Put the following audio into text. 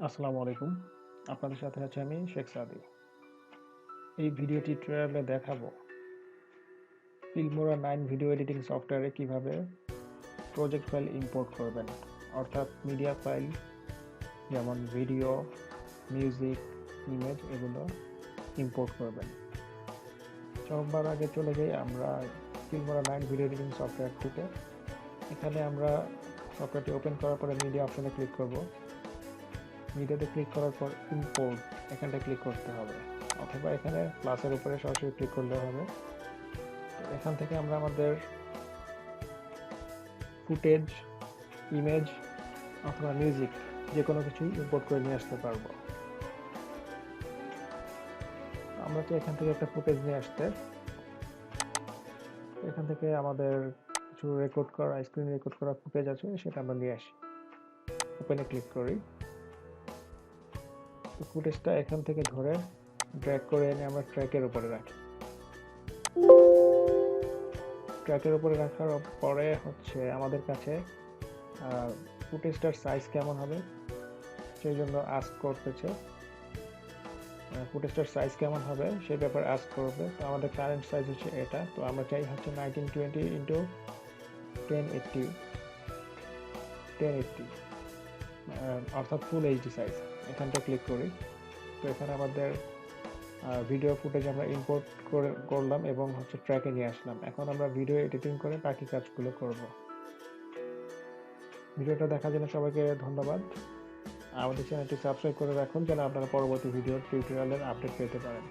আসসালামু আলাইকুম। আপনাদের সাথে আছি আমি শেখ সাদি। এই ভিডিও টিউটোরিয়ালে দেখাবো ফিল্মোরা 9 ভিডিও এডিটিং সফটওয়্যারে কিভাবে প্রজেক্ট ফাইল ইম্পোর্ট করবেন, অর্থাৎ মিডিয়া ফাইল যেমন ভিডিও, মিউজিক, ইমেজ এগুলো ইম্পোর্ট করবেন। সবার আগে চলে যাই আমরা ফিল্মোরা 9 ভিডিও এডিটিং সফটওয়্যারটিতে। এখানে আমরা সফটওয়্যারটি ওপেন করার পরে মিডিয়া অপশনে ক্লিক করব। মিডিয়াতে ক্লিক করার পর ইম্পোর্ট এখানটা ক্লিক করতে হবে, অথবা এখানে প্লাসের উপরে সরাসরি ক্লিক করলেও হবে। তো এখান থেকে আমরা আমাদের ফুটেজ, ইমেজ অথবা মিউজিক যে কোনো কিছুই ইম্পোর্ট করে নিয়ে আসতে পারবো। আমরা তো এখান থেকে একটা ফুটেজ নিয়ে আসতে, এখান থেকে আমাদের কিছু রেকর্ড করা, স্ক্রিন রেকর্ড করা ফুটেজ আছে, সেটা আমরা নিয়ে আসি। ওপেনে ক্লিক করি। তো ফুটেজটা এখান থেকে ধরে ড্র্যাগ করে এনে আমরা ট্র্যাকের উপরে রাখি। ট্র্যাকের উপরে রাখার পরে হচ্ছে আমাদের কাছে ফুটেজটার সাইজ কেমন হবে সেই জন্য আস্ক করতেছে। ফুটেজটার সাইজ কেমন হবে সেই ব্যাপারে আস্ক করবে। তো আমাদের কারেন্ট সাইজ হচ্ছে এটা, তো আমরা চাই হচ্ছে 1920 × 1080 অর্থাৎ ফুল এইচডি সাইজ। এখানটা ক্লিক করি। তো এখানে আমাদের ভিডিও ফুটেজ আমরা ইম্পোর্ট করলাম এবং হচ্ছে ট্র্যাকে নিয়ে আসলাম। এখন আমরা ভিডিও এডিটিং করে বাকি কাজগুলো করব। ভিডিওটা দেখার জন্য সবাইকে ধন্যবাদ। আমাদের চ্যানেলটি সাবস্ক্রাইব করে রাখুন যেন আপনারা পরবর্তী ভিডিও টিউটোরিয়ালের আপডেট পেতে পারেন।